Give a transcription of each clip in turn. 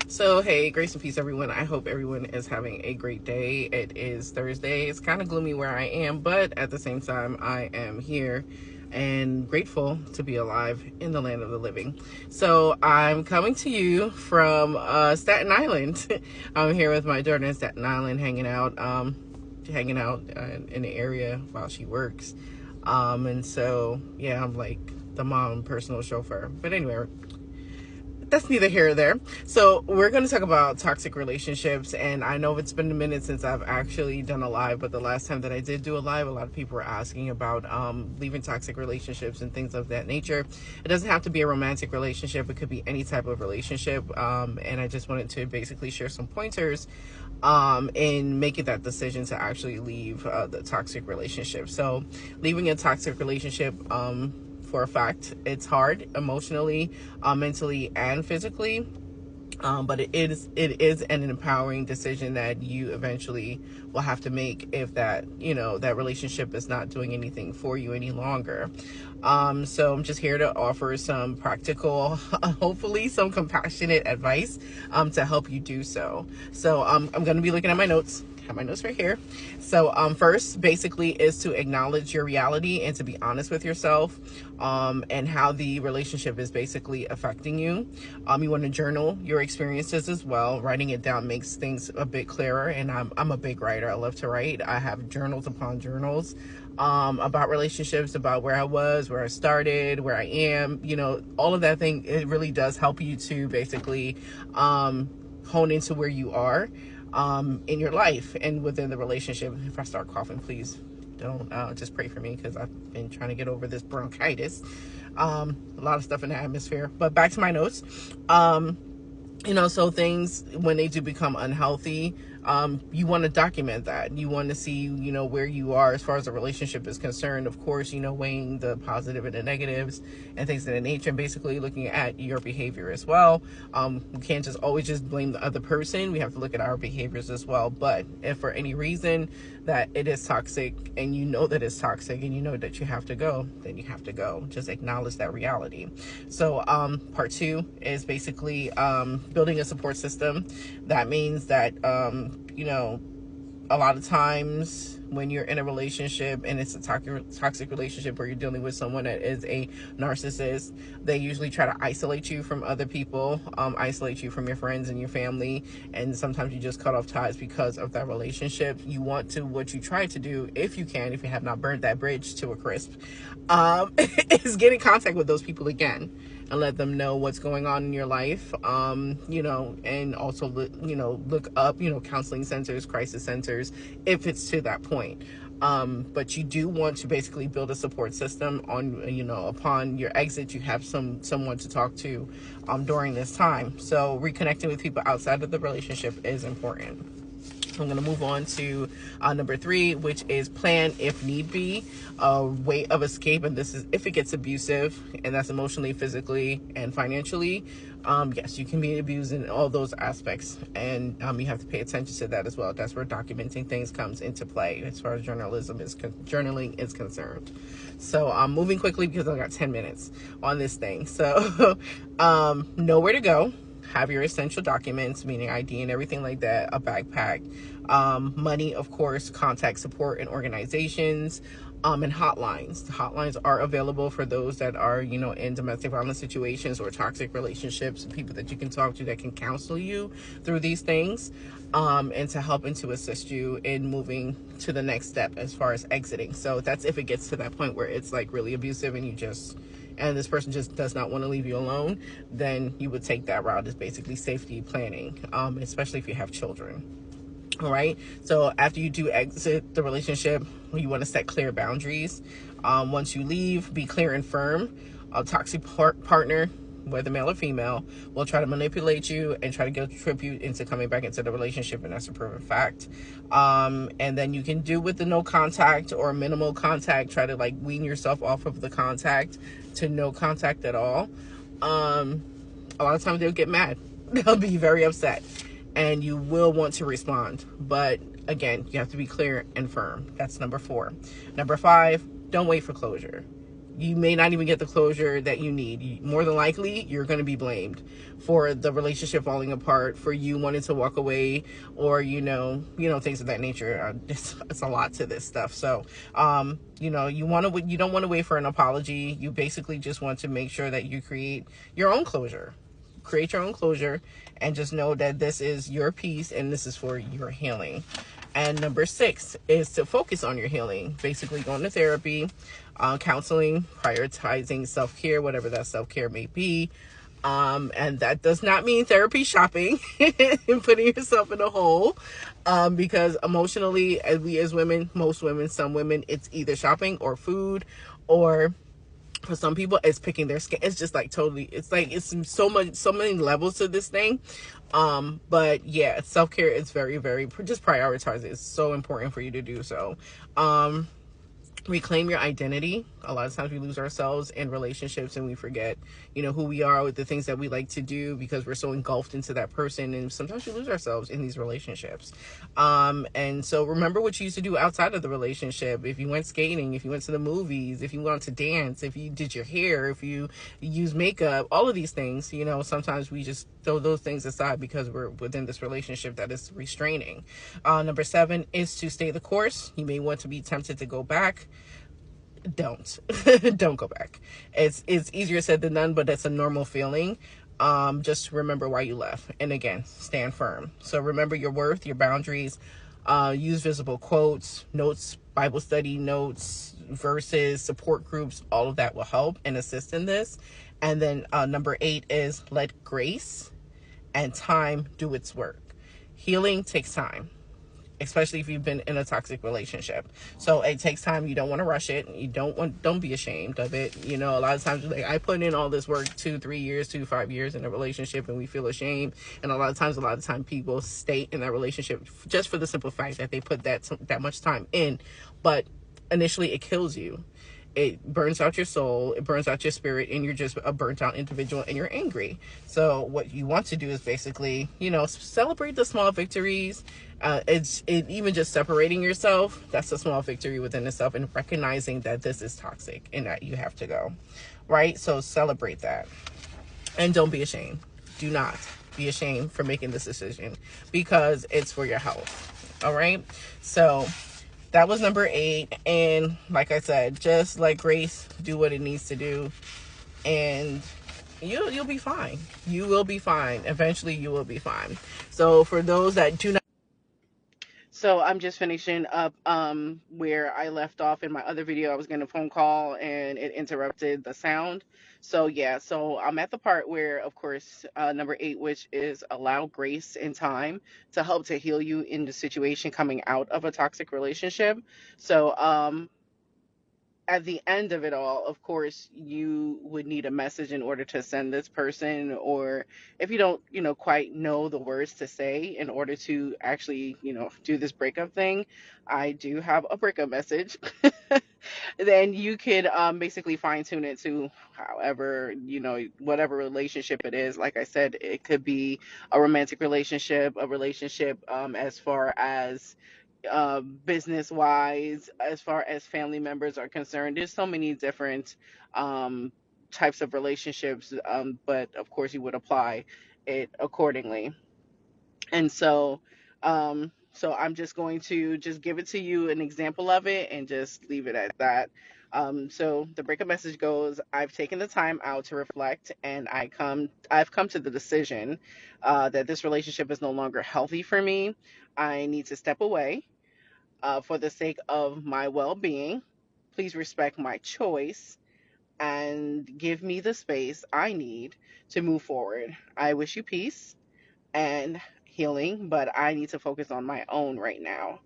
So, hey, grace and peace, everyone. I hope everyone is having a great day. It is Thursday. It's kind of gloomy where I am, but at the same time, I am here and grateful to be alive in the land of the living. So, I'm coming to you from Staten Island. I'm here with my daughter in Staten Island, hanging out in the area while she works. And so, yeah, I'm like the mom personal chauffeur. But anyway, that's neither here or there. So we're going to talk about toxic relationships, and I know it's been a minute since I've actually done a live, but the last time that I did do a live, a lot of people were asking about leaving toxic relationships and things of that nature. It doesn't have to be a romantic relationship. It could be any type of relationship, and I just wanted to basically share some pointers in making that decision to actually leave the toxic relationship. So leaving a toxic relationship, for a fact, it's hard emotionally, mentally, and physically. But it is an empowering decision that you eventually will have to make if that relationship is not doing anything for you any longer. So I'm just here to offer some practical, hopefully some compassionate advice to help you do so. So I'm going to be looking at my notes. Have my notes right here. So first basically is to acknowledge your reality and to be honest with yourself and how the relationship is basically affecting you. You want to journal your experiences as well. Writing it down makes things a bit clearer, and I'm a big writer. I love to write. I have journals upon journals about relationships, about where I was, where I started, where I am, all of that thing. It really does help you to basically hone into where you are in your life and within the relationship. If I start coughing, please don't just pray for me, because I've been trying to get over this bronchitis. A lot of stuff in the atmosphere. But back to my notes. So things, when they do become unhealthy, you want to document that. You want to see, where you are as far as the relationship is concerned. Of course, weighing the positive and the negatives and things of that nature, and basically looking at your behavior as well. We can't just always blame the other person. We have to look at our behaviors as well. But if for any reason that it is toxic, and you know that it's toxic, and you know that you have to go, then you have to go. Just acknowledge that reality. So part 2 is basically building a support system. That means that a lot of times when you're in a relationship and it's a toxic relationship, where you're dealing with someone that is a narcissist, they usually try to isolate you from other people, isolate you from your friends and your family, and sometimes you just cut off ties because of that relationship. What you try to do, if you have not burned that bridge to a crisp, is get in contact with those people again and let them know what's going on in your life, and also, look up, counseling centers, crisis centers, if it's to that point. But you do want to basically build a support system on, upon your exit, you have someone to talk to, during this time. So reconnecting with people outside of the relationship is important. I'm going to move on to number 3, which is plan, if need be, a way of escape. And this is if it gets abusive, and that's emotionally, physically, and financially. Yes, you can be abused in all those aspects, and you have to pay attention to that as well. That's where documenting things comes into play as far as journaling is concerned. So I'm moving quickly because I got 10 minutes on this thing. So know where to go. Have your essential documents, meaning ID and everything like that, a backpack, money, of course, contact support and organizations, and hotlines. The hotlines are available for those that are, in domestic violence situations or toxic relationships, and people that you can talk to that can counsel you through these things, and to help and to assist you in moving to the next step as far as exiting. So that's if it gets to that point where it's like really abusive and this person just does not want to leave you alone, then you would take that route as basically safety planning, especially if you have children. All right. So after you do exit the relationship, you want to set clear boundaries. Once you leave, be clear and firm. A toxic partner, whether male or female, will try to manipulate you and try to guilt-trip you into coming back into the relationship, and that's a proven fact. And then you can do with the no contact or minimal contact, try to wean yourself off of the contact to no contact at all. A lot of times they'll get mad. They'll be very upset, and you will want to respond. But again, you have to be clear and firm. That's number 4. Number 5, don't wait for closure. You may not even get the closure that you need. More than likely, you're going to be blamed for the relationship falling apart, for you wanting to walk away, or things of that nature. It's a lot to this stuff. So, you don't want to wait for an apology. You basically just want to make sure that you create your own closure. Create your own closure, and just know that this is your peace and this is for your healing. And number 6 is to focus on your healing. Basically, going to therapy, counseling, prioritizing self-care, whatever that self-care may be. And that does not mean therapy shopping and putting yourself in a hole. Because emotionally, as women, most women, some women, it's either shopping or food, or for some people it's picking their skin. It's just like totally, it's so many levels to this thing. But yeah, self-care is very, very, just prioritize it. It's so important for you to do so. Reclaim your identity. A lot of times we lose ourselves in relationships, and we forget, who we are, with the things that we like to do, because we're so engulfed into that person. And sometimes we lose ourselves in these relationships. And so remember what you used to do outside of the relationship. If you went skating, if you went to the movies, if you wanted to dance, if you did your hair, if you use makeup, all of these things, sometimes we just throw those things aside because we're within this relationship that is restraining. Number 7 is to stay the course. You may want to be tempted to go back. Don't don't go back. It's easier said than done, but it's a normal feeling. Just remember why you left, and again, stand firm. So remember your worth, your boundaries. Use visible quotes, notes, Bible study notes, verses, support groups. All of that will help and assist in this. And then number 8 is let grace and time do its work. Healing takes time, especially if you've been in a toxic relationship. So it takes time. You don't want to rush it. You don't be ashamed of it. A lot of times, like, I put in all this work 2-3 years, 5 years in a relationship, and we feel ashamed. And a lot of time people stay in that relationship just for the simple fact that they put that much time in. But initially it kills you. It burns out your soul, it burns out your spirit, and you're just a burnt out individual, and you're angry. So what you want to do is basically, celebrate the small victories. Even just separating yourself, that's a small victory within itself, and recognizing that this is toxic and that you have to go, right? So celebrate that, and don't be ashamed. Do not be ashamed for making this decision, because it's for your health. All right. So that was number 8. And like I said, just let grace do what it needs to do, and you'll be fine. You will be fine. Eventually you will be fine. So for those that do not, so I'm just finishing up where I left off in my other video. I was getting a phone call and it interrupted the sound. So yeah, so I'm at the part where, of course, number 8, which is allow grace and time to help to heal you in the situation coming out of a toxic relationship. So at the end of it all, of course, you would need a message in order to send this person, or if you don't, quite know the words to say in order to actually, do this breakup thing, I do have a breakup message. Then you could basically fine tune it to however, whatever relationship it is. Like I said, it could be a romantic relationship, a relationship as far as business wise, as far as family members are concerned. There's so many different um, types of relationships, but of course you would apply it accordingly. And so I'm just going to just give it to you an example of it and just leave it at that. So the breakup message goes: I've taken the time out to reflect, and I've come to the decision that this relationship is no longer healthy for me. I need to step away for the sake of my well being. Please respect my choice and give me the space I need to move forward. I wish you peace and healing, but I need to focus on my own right now.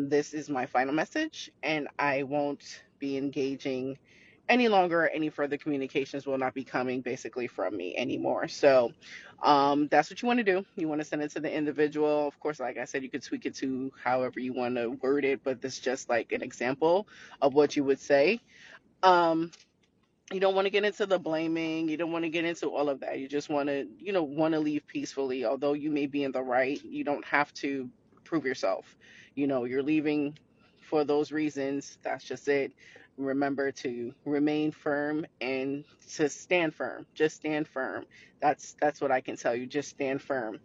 This is my final message, and I won't be engaging any longer. Any further communications will not be coming basically from me anymore. So that's what you want to do. You want to send it to the individual. Of course, like I said, you could tweak it to however you want to word it, but this is just like an example of what you would say. Um, you don't want to get into the blaming. You don't want to get into all of that. You just want to, want to leave peacefully. Although you may be in the right, you don't have to prove yourself. You're leaving for those reasons. That's just it. remember to remain firm and to stand firm. Just stand firm. That's what I can tell you. Just stand firm.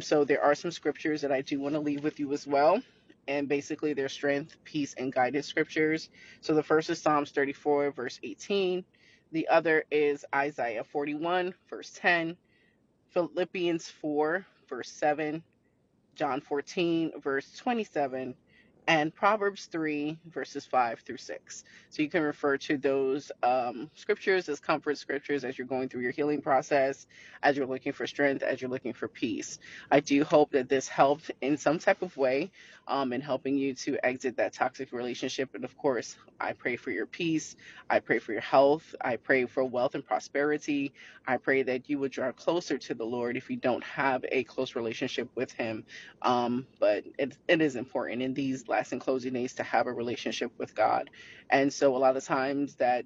So there are some scriptures that I do want to leave with you as well. And basically they're strength, peace, and guidance scriptures. So the first is Psalms 34, verse 18. The other is Isaiah 41, verse 10. Philippians 4, verse 7. John 14, verse 27, and Proverbs 3, verses 5 through 6. So you can refer to those scriptures as comfort scriptures as you're going through your healing process, as you're looking for strength, as you're looking for peace. I do hope that this helped in some type of way in helping you to exit that toxic relationship. And of course, I pray for your peace. I pray for your health. I pray for wealth and prosperity. I pray that you would draw closer to the Lord if you don't have a close relationship with Him. But it is important in these last and closing days to have a relationship with God. And so a lot of times that,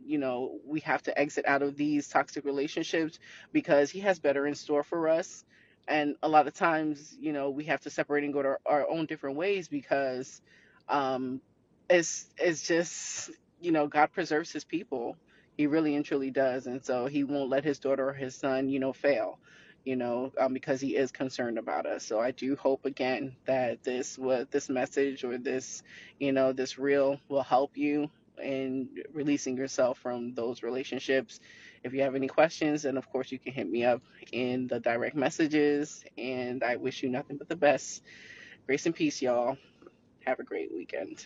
we have to exit out of these toxic relationships because He has better in store for us. And a lot of times, we have to separate and go to our own different ways because um, it's just, God preserves His people. He really and truly does. And so He won't let His daughter or His son, fail, because He is concerned about us. So I do hope again that this message or this reel will help you in releasing yourself from those relationships. If you have any questions, then of course you can hit me up in the direct messages. And I wish you nothing but the best. Grace and peace, y'all. Have a great weekend.